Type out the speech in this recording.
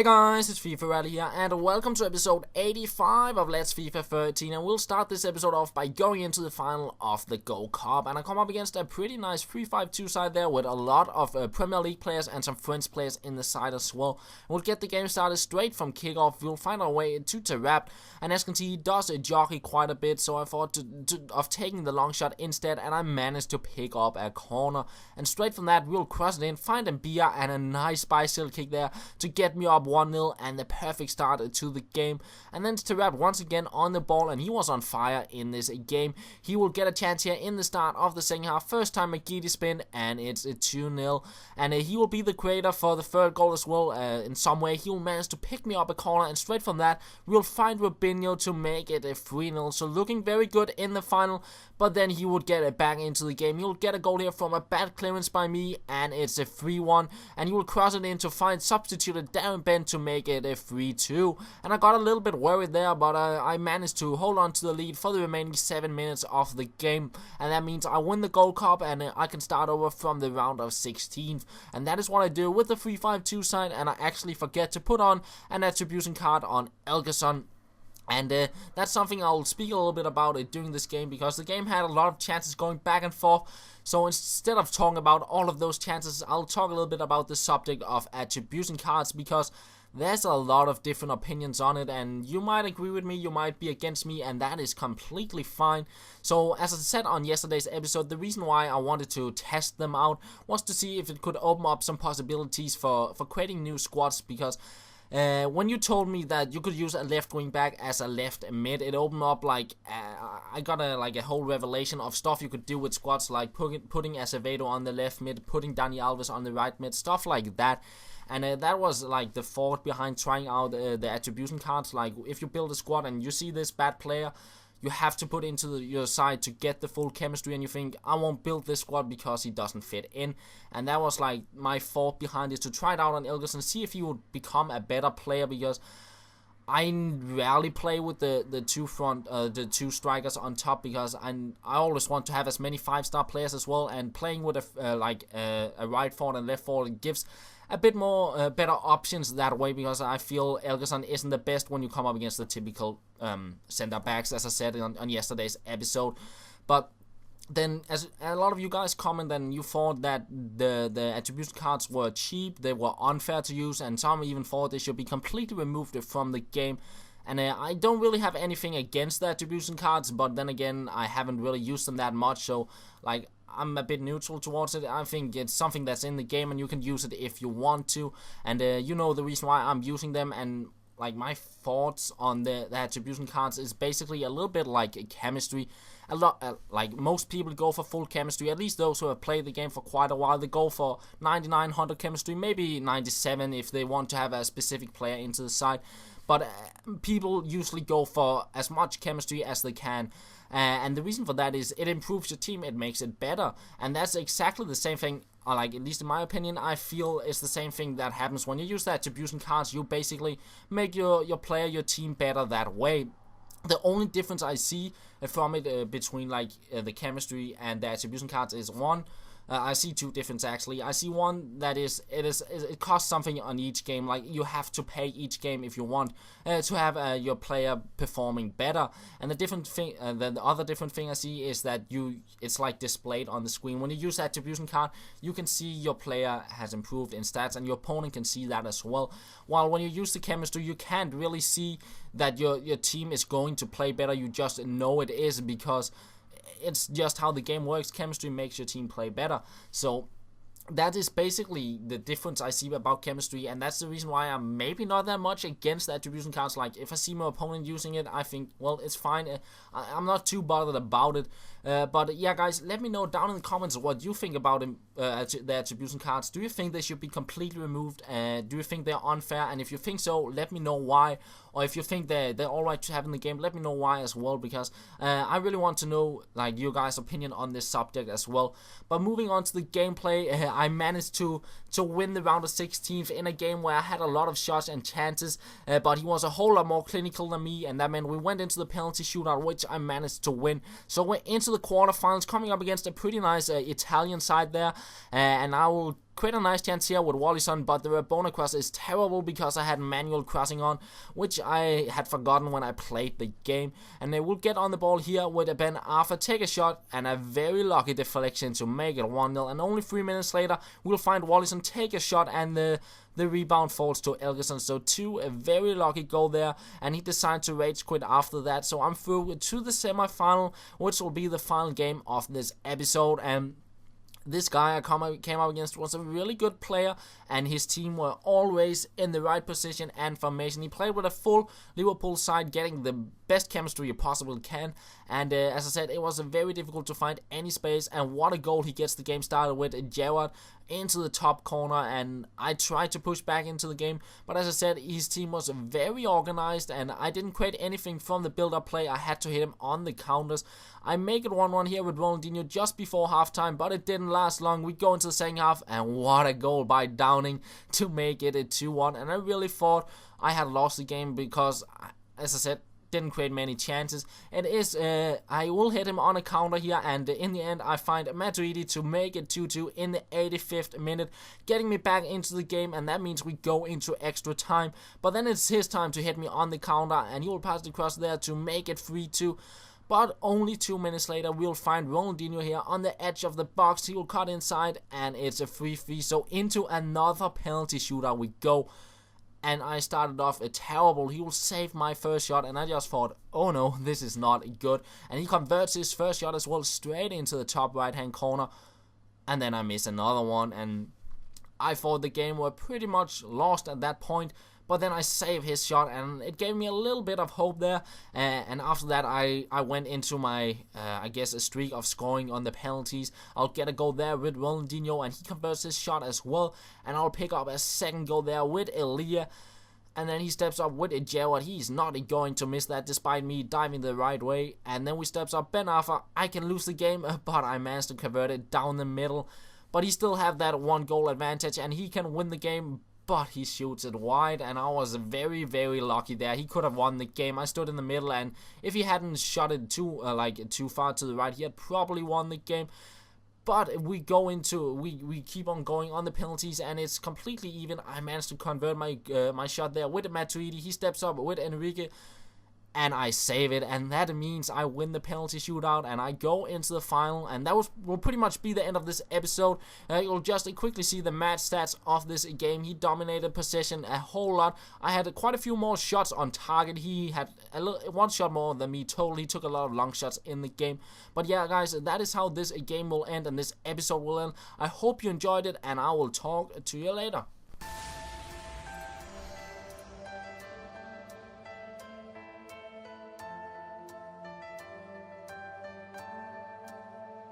Hey guys, it's FIFA Rally here, and welcome to episode 85 of Let's FIFA 13, and we'll start this episode off by going into the final of the Gold Cup, and I come up against a pretty nice 3-5-2 side there with a lot of Premier League players and some French players in the side as well. We'll get the game started straight from kickoff. We'll find our way to Terap, and as you can see, he does jockey quite a bit, so I thought of taking the long shot instead, and I managed to pick up a corner, and straight from that, we'll cross it in, find Mbia, and a nice bicycle kick there to get me up 1-0 and the perfect start to the game. And then Terap once again on the ball, and he was on fire in this game. He will get a chance here in the start of the second half. First time McGeady spin, and it's a 2-0. And he will be the creator for the third goal as well. In some way, he will manage to pick me up a corner, and straight from that, we'll find Robinho to make it a 3-0. So looking very good in the final, but then he would get it back into the game. He'll get a goal here from a bad clearance by me, and it's a 3-1. And he will cross it in to find substituted Darren Ben to make it a 3-2. And I got a little bit worried there, but I managed to hold on to the lead for the remaining 7 minutes of the game. And that means I win the Gold Cup, and I can start over from the round of 16th. And that is what I do with the 3-5-2 side, and I actually forget to put on an attribution card on Elgerson. And that's something I'll speak a little bit about during this game, because the game had a lot of chances going back and forth. So instead of talking about all of those chances, I'll talk a little bit about the subject of attribution cards, because there's a lot of different opinions on it, and you might agree with me, you might be against me, and that is completely fine. So as I said on yesterday's episode, the reason why I wanted to test them out was to see if it could open up some possibilities for creating new squads, because when you told me that you could use a left wing back as a left mid, it opened up like I got a whole revelation of stuff you could do with squads, like putting Acevedo on the left mid, putting Dani Alves on the right mid, stuff like that. And that was like the thought behind trying out the attribution cards. Like, if you build a squad and you see this bad player, you have to put into your side to get the full chemistry, and you think, I won't build this squad because he doesn't fit in. And that was like my thought behind it, to try it out on Elgerson, see if he would become a better player, because I rarely play with the two strikers on top, because I always want to have as many 5-star players as well, and playing with a right forward and left forward gives a bit more better options that way, because I feel Elgerson isn't the best when you come up against the typical center backs, as I said on yesterday's episode. But then, as a lot of you guys comment, and you thought that the attribution cards were cheap, they were unfair to use, and some even thought they should be completely removed from the game. And I don't really have anything against the attribution cards, but then again, I haven't really used them that much, so like, I'm a bit neutral towards it. I think it's something that's in the game, and you can use it if you want to. And you know the reason why I'm using them, and like, my thoughts on the attribution cards is basically a little bit like a chemistry. A lot, like, most people go for full chemistry, at least those who have played the game for quite a while. They go for 99, 100 chemistry, maybe 97 if they want to have a specific player into the side. But people usually go for as much chemistry as they can. And the reason for that is it improves your team, it makes it better. And that's exactly the same thing, like, at least in my opinion, I feel it's the same thing that happens when you use the attribution cards. You basically make your player, your team better that way. The only difference I see from it between like the chemistry and the attribution cards is one. I see two differences actually. I see one that it costs something on each game. Like, you have to pay each game if you want to have your player performing better. And the different thing, the other different thing I see is that it's like displayed on the screen. When you use the attribution card, you can see your player has improved in stats, and your opponent can see that as well. While when you use the chemistry, you can't really see that your team is going to play better. You just know it is, because it's just how the game works. Chemistry makes your team play better. So that is basically the difference I see about chemistry, and that's the reason why I'm maybe not that much against the attribution cards. Like, if I see my opponent using it, I think, well, it's fine. I'm not too bothered about it. But yeah, guys, let me know down in the comments what you think about the attribution cards. Do you think they should be completely removed? Do you think they're unfair? And if you think so, let me know why. Or if you think they're alright to have in the game, let me know why as well, because I really want to know, like, your guys' opinion on this subject as well. But moving on to the gameplay, I managed to win the round of 16th in a game where I had a lot of shots and chances, but he was a whole lot more clinical than me, and that meant we went into the penalty shootout, which I managed to win. So we're into the quarterfinals, coming up against a pretty nice Italian side there, and I will quite a nice chance here with Wallison, but the Rabona cross is terrible because I had manual crossing on, which I had forgotten when I played the game. And they will get on the ball here with a Ben Arthur, take a shot, and a very lucky deflection to make it 1-0. And only 3 minutes later, we'll find Wallison take a shot, and the rebound falls to Elgerson. So a very lucky goal there, and he decided to rage quit after that. So I'm through to the semi-final, which will be the final game of this episode. And this guy I came up against was a really good player, and his team were always in the right position and formation. He played with a full Liverpool side, getting the best chemistry you possibly can. And as I said, it was very difficult to find any space. And what a goal he gets the game started with. Gerrard into the top corner, and I tried to push back into the game, but as I said, his team was very organized, and I didn't create anything from the build-up play. I had to hit him on the counters. I make it 1-1 here with Ronaldinho just before halftime, but it didn't last long. We go into the second half, and what a goal by Downing to make it a 2-1. And I really thought I had lost the game because, as I said, didn't create many chances. It is, I will hit him on a counter here, and in the end I find Matuidi to make it 2-2 in the 85th minute, getting me back into the game, and that means we go into extra time. But then it's his time to hit me on the counter, and he will pass the cross there to make it 3-2. But only 2 minutes later, we'll find Ronaldinho here on the edge of the box. He will cut inside, and it's a 3-3. So into another penalty shootout we go. And I started off terrible. He will save my first shot, and I just thought, oh no, this is not good. And he converts his first shot as well straight into the top right-hand corner. And then I miss another one, and I thought the game were pretty much lost at that point. But then I saved his shot, and it gave me a little bit of hope there. And after that, I went into my, I guess, a streak of scoring on the penalties. I'll get a goal there with Ronaldinho, and he converts his shot as well. And I'll pick up a second goal there with Elia. And then he steps up with Gerrard. He's not going to miss that despite me diving the right way. And then we steps up Ben Arthur. I can lose the game, but I managed to convert it down the middle. But he still have that 1-goal advantage, and he can win the game. But he shoots it wide, and I was very, very lucky there. He could have won the game. I stood in the middle, and if he hadn't shot it too far to the right, he had probably won the game. But we keep on going on the penalties, and it's completely even. I managed to convert my shot there with Matuidi. He steps up with Enrique, and I save it, and that means I win the penalty shootout, and I go into the final. And that will pretty much be the end of this episode. You'll just quickly see the match stats of this game. He dominated possession a whole lot. I had quite a few more shots on target. He had one shot more than me total. He took a lot of long shots in the game. But yeah, guys, that is how this game will end, and this episode will end. I hope you enjoyed it, and I will talk to you later.